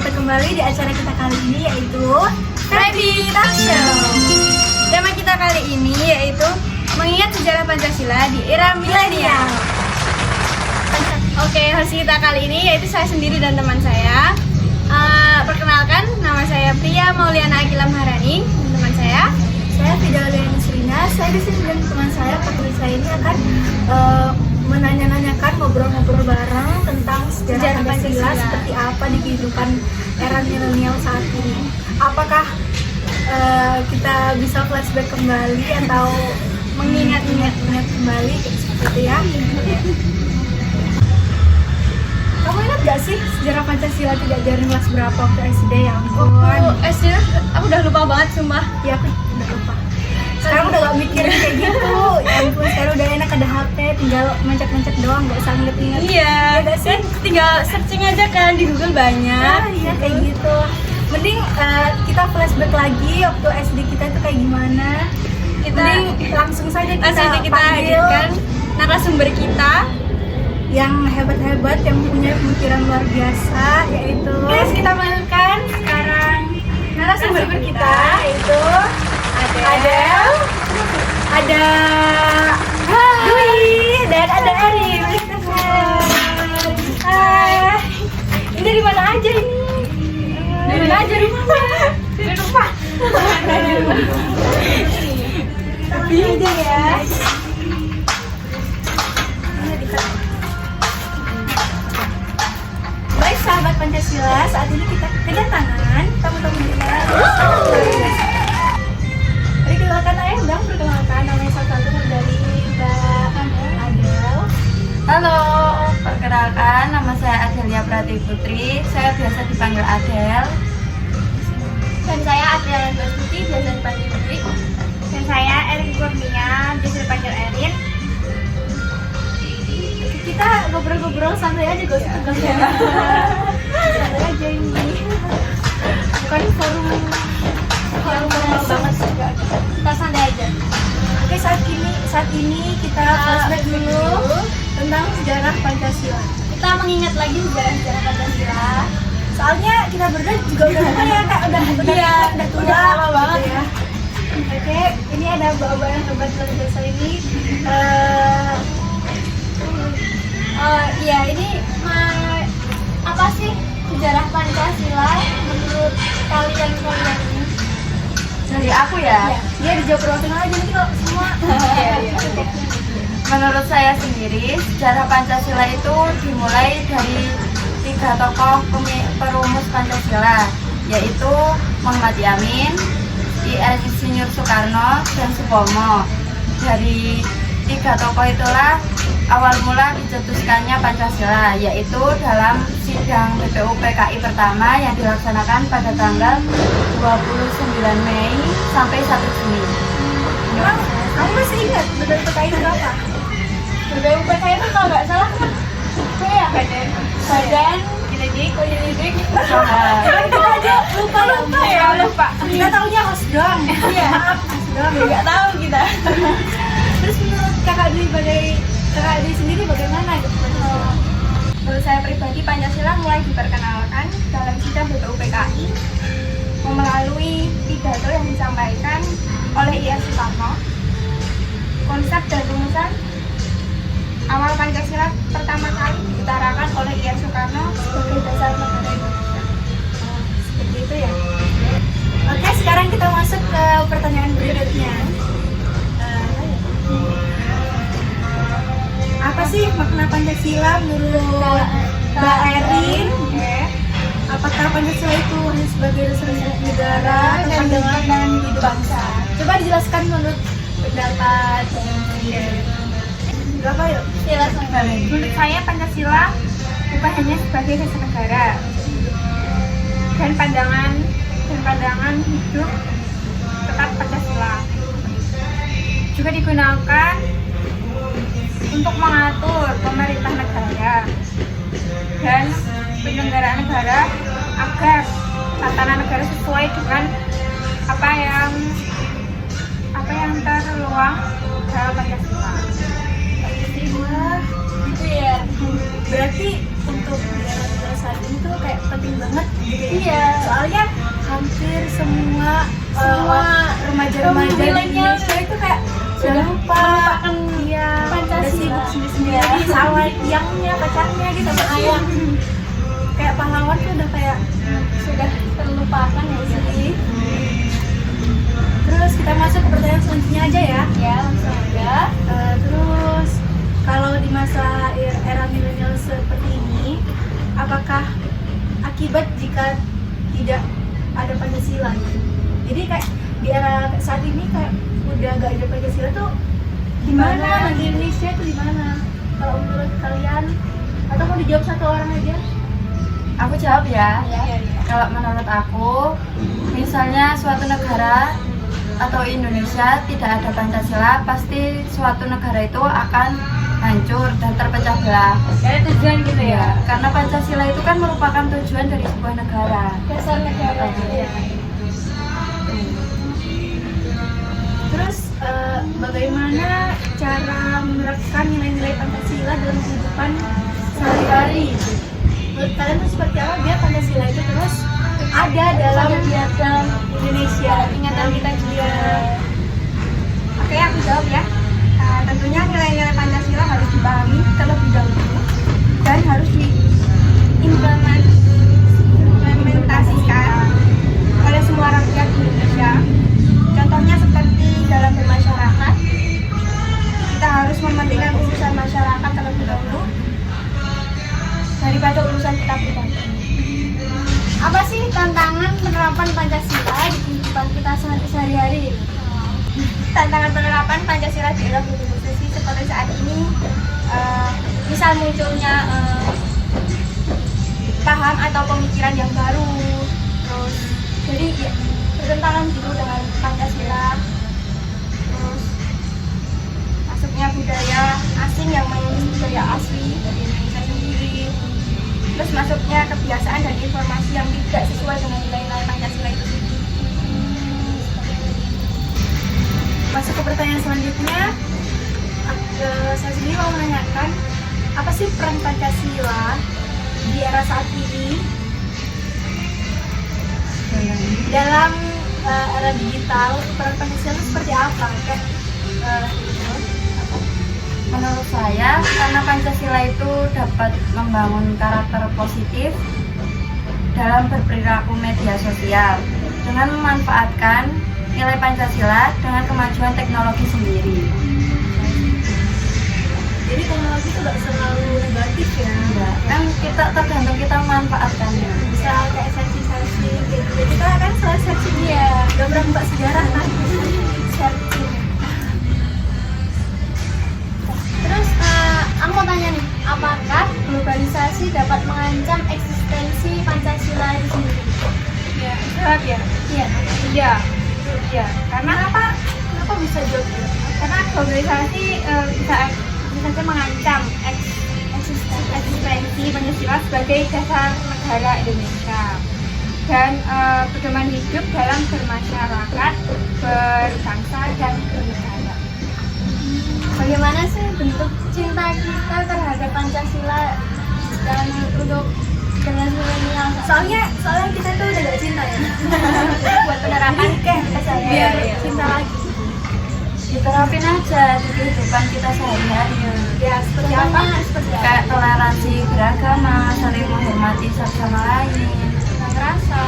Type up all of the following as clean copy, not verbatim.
datang kembali di acara kita kali ini yaitu Ready Talk Show. Tema kita kali ini yaitu mengingat sejarah Pancasila di era milenial. Oke, host kita kali ini yaitu saya sendiri dan teman saya. Perkenalkan, nama saya Priya Mauliana Akila Maharani. Teman saya Fidelia Nisrina. Saya di sini dan teman saya Patricia ini akan menanya-nanyakan, ngobrol-ngobrol bareng tentang sejarah Pancasila seperti apa di kehidupan era milenial saat ini. Apakah kita bisa flashback kembali atau mengingat-ingat kembali seperti itu ya? Kamu ingat gak sih sejarah Pancasila diajarin kelas berapa waktu SD ya? Waktu SD aku udah lupa banget sumpah. Ya aku udah lupa. Sekarang udah gak mikirin kayak gitu. Ya ampun, sekarang udah enak ada HP, tinggal mencet-mencet doang, gak usah inget-inget. Iya, ya, tinggal searching aja kan di Google banyak. Iya kayak gitu. Mending kita flashback lagi waktu SD kita itu kayak gimana. Mending langsung saja kita hadirkan narasumber kita yang hebat-hebat, yang punya pemikiran luar biasa, yaitu kita panggilkan sekarang narasumber kita yaitu Adel, ada Dwi, dan ada Erin. Hai. Ini dari mana aja ini? Dari mana aja rumahnya? Dari rumah. Tapi aja ya. Baik sahabat Pancasila, saat ini kita kedatangan tamu-tamu kita. Perkenalkan ayah dong, perkenalkan namanya satu-satu dari Mbak Adel. Halo, perkenalkan nama saya Adelia Prati Putri, saya biasa dipanggil Adel. Dan saya Adel Putri, biasa dipanggil Putri. Dan saya Erin Kurnia, biasa dipanggil Erin. Kita ngobrol-ngobrol santai aja, gak usah tegang. Santai aja ini. Bukan forum banget sih, kita santai aja. Oke, saat ini kita flashback dulu tentang sejarah Pancasila. Kita mengingat lagi sejarah Pancasila. Soalnya kita berdua juga udah ya kak, udah tua lama banget ya. Oke, ini ada bapak yang hebat luar biasa ini. Iya, ini apa sih sejarah Pancasila menurut kalian ini? Dari aku ya? Iya, dijawab perwakilan aja nanti kalau semua. Menurut saya sendiri, sejarah Pancasila itu dimulai dari 3 tokoh perumus Pancasila, yaitu Muhammad Yamin, Insinyur Soekarno, dan Supomo. Dari 3 tokoh itulah awal mula dicetuskannya Pancasila, yaitu dalam sidang BPUPKI pertama yang dilaksanakan pada tanggal 29 Mei sampai 1 Juni. Kamu masih ingat BPUPKI itu apa? BPUPKI itu kalau nggak salah kan badan penyelidik kita aja lupa ya. Kita tahunya host doang. Iya, host doang, nggak tahu kita. Terus menurut kakak Dwi sendiri bagaimana gitu? Menurut saya pribadi, Pancasila mulai diperkenalkan dalam sidang BPUPKI melalui pidato yang disampaikan oleh I.R. Soekarno. Konsep dan rumusan awal Pancasila pertama kali diutarakan oleh I.R. Soekarno sebagai dasar negara Indonesia. Seperti itu ya. Oke, sekarang kita masuk ke pertanyaan berikutnya. Apa sih makna Pancasila menurut Mbak Erin? Apakah Pancasila itu hanya sebagai dasar negara atau pandangan dan hidup bangsa? Coba dijelaskan menurut pendapat berapa yuk? Menurut saya Pancasila bukan hanya sebagai dasar negara dan pandangan hidup tetap Pancasila juga digunakan untuk mengatur pemerintah negara dan penyelenggaraan negara agar tatanan negara sesuai dengan apa yang terluang dalam Pancasila. Gitu ya. Berarti untuk saat ini tuh kayak penting banget gitu ya. remaja di Indonesia itu kayak sudah lupa Pancasila. udah sibuk sendiri sama tiangnya, pacarnya gitu sama ayah. Kayak pahlawan tuh udah kayak sudah terlupakan ya sih. Terus kita masuk ke pertanyaan selanjutnya aja ya. Ya, langsung aja. Terus kalau di masa era milenial seperti ini, apakah akibat jika tidak ada Pancasila gitu? Jadi kayak di era saat ini kayak udah gak ada Pancasila tuh gimana nanti Indonesia itu gimana? Kalau menurut kalian, atau mau dijawab satu orang aja? Aku jawab ya. Ya. Kalau menurut aku, misalnya suatu negara atau Indonesia tidak ada Pancasila, pasti suatu negara itu akan hancur dan terpecah belah. Kayak tujuan gitu ya? Karena Pancasila itu kan merupakan tujuan dari sebuah negara. Dasar negara ya. Terus bagaimana cara menerapkan nilai-nilai Pancasila dalam kehidupan sehari-hari? Menurut kalian tuh seperti apa biar Pancasila itu terus ada dalam piagam Indonesia, ingatan kita juga? Oke, aku jawab ya. Tentunya nilai-nilai Pancasila harus dipahami terlebih dahulu dan harus diimplementasikan oleh semua rakyat Indonesia. Contohnya seperti dalam bermasyarakat, kita harus mementingkan urusan masyarakat terlebih dahulu daripada urusan kita pribadi. Apa sih tantangan penerapan Pancasila di kehidupan kita sehari-hari? Tantangan penerapan Pancasila di era globalisasi seperti saat ini, misal munculnya paham atau pemikiran yang baru, terus jadi ya, bertentangan gitu dengan Pancasila, terus masuknya budaya asing yang mengulis budaya asli dari Indonesia sendiri, terus masuknya kebiasaan dan informasi yang tidak sesuai dengan nilai-nilai Pancasila itu sendiri. Masuk ke pertanyaan selanjutnya, saya sendiri mau menanyakan, apa sih peran Pancasila di era saat ini dalam era digital? Peran Pancasila itu seperti apa? Menurut saya, karena Pancasila itu dapat membangun karakter positif dalam berperilaku media sosial dengan memanfaatkan nilai Pancasila dengan kemajuan teknologi sendiri. Jadi teknologi itu nggak selalu negatif ya? Ya, kan kita tergantung kita memanfaatkannya. Bisa kayak searching kayak gitu. Kita kan selalu searching ya, gambar mbak sejarah kan? Searching. Terus aku mau tanya nih, apakah globalisasi dapat mengancam eksistensi Pancasila itu sendiri? Ya, jawab ya. Iya. Ya, karena apa? Kenapa bisa jawab? Karena globalisasi bisa saja mengancam eksistensi Pancasila sebagai dasar negara Indonesia dan pedoman hidup dalam bermasyarakat, berbangsa dan bernegara. Bagaimana sih bentuk cinta kita terhadap Pancasila dan untuk generasi milenial? Soalnya kita tuh udah gak cinta ya. Buat penerapan kita saya cinta lagi. Diterapin aja di kehidupan kita sehari-hari. Ya, seperti apa? Kayak toleransi beragama, saling menghormati satu sama lain, Nggak ngerasa.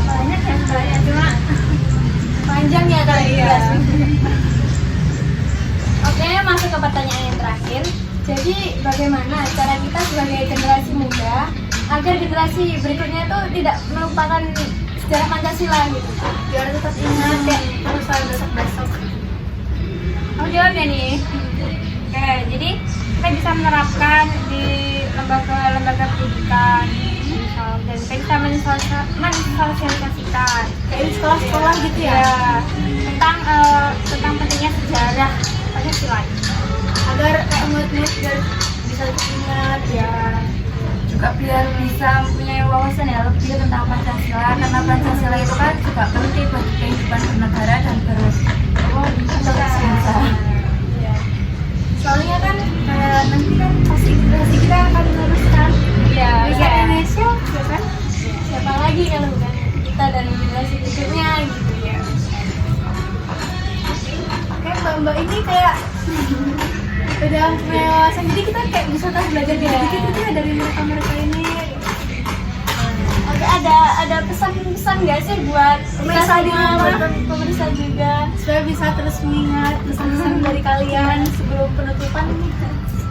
Banyak ya sebenarnya, cuma panjang ya kalau dibahas. Oke, masuk ke pertanyaan yang terakhir. Jadi bagaimana cara kita sebagai generasi muda agar generasi berikutnya itu tidak melupakan sejarah Pancasila gitu, biar tetap ingat kayak harus selalu besok-besok. Aku jawab ya nih. Oke, jadi kita bisa menerapkan di lembaga pendidikan dan kita bisa mensosialisasikan kayak di sekolah-sekolah gitu ya, tentang pentingnya sejarah Pancasila agar kayak murid-murid bisa ingat ya, juga biar bisa mempunyai wawasan ya lebih tentang Pancasila, karena Pancasila itu kan juga penting bagi kehidupan bernegara dan berbangsa. Soalnya kan nanti kan pasti generasi kita akan meneruskan Indonesia ya kan, siapa lagi kalau bukan kita dan generasi berikutnya ini kayak udah punya wawasan, jadi kita kayak bisa tahu belajar dikit-dikit gitu ya dari mereka ini. Oke, ada pesan-pesan nggak sih buat Pemirsa di rumah? pemirsa juga? Supaya bisa terus mengingat pesan-pesan dari kalian sebelum penutupan.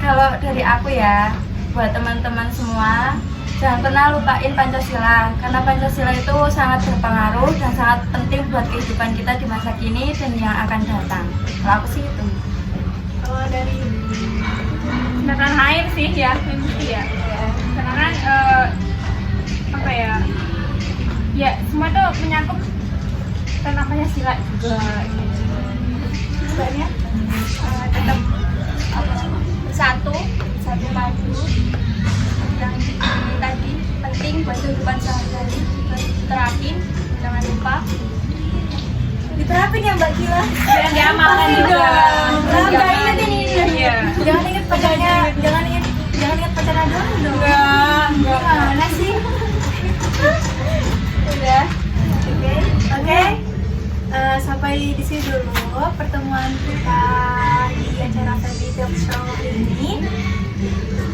Kalau dari aku ya, buat teman-teman semua, jangan pernah lupain Pancasila, karena Pancasila itu sangat berpengaruh dan sangat penting buat kehidupan kita di masa kini dan yang akan datang. Kalau aku sih itu. Kalau dari Tentang air sih ya, mimpi ya. Karena kan apa ya? Ya semua tuh menyangkut tentang Pancasila juga. banyak Tetap bersatu padu yang tadi penting buat kehidupan sehari-hari terapin, jangan lupa diterapin ya Mbak Kila. dan diamalkan juga. Jangan ingat ini. Iya. Jangan ingat pacarnya, jangan ingat pacarnya doang dong. Enggak. Gimana sih? Udah. Oke. Sampai di sini dulu pertemuan kita di acara Family Talk Show ini.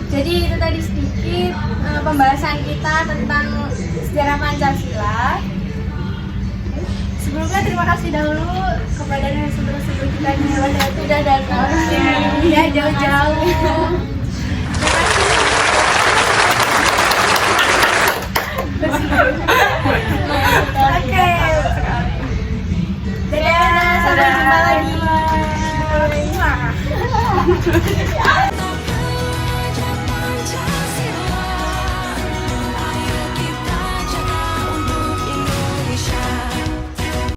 Jadi itu tadi sedikit pembahasan kita tentang sejarah Pancasila. Sebelumnya terima kasih dahulu kepada narasumber kita yang sudah datang. Ya jauh-jauh. Oke. Dadah, sampai jumpa lagi.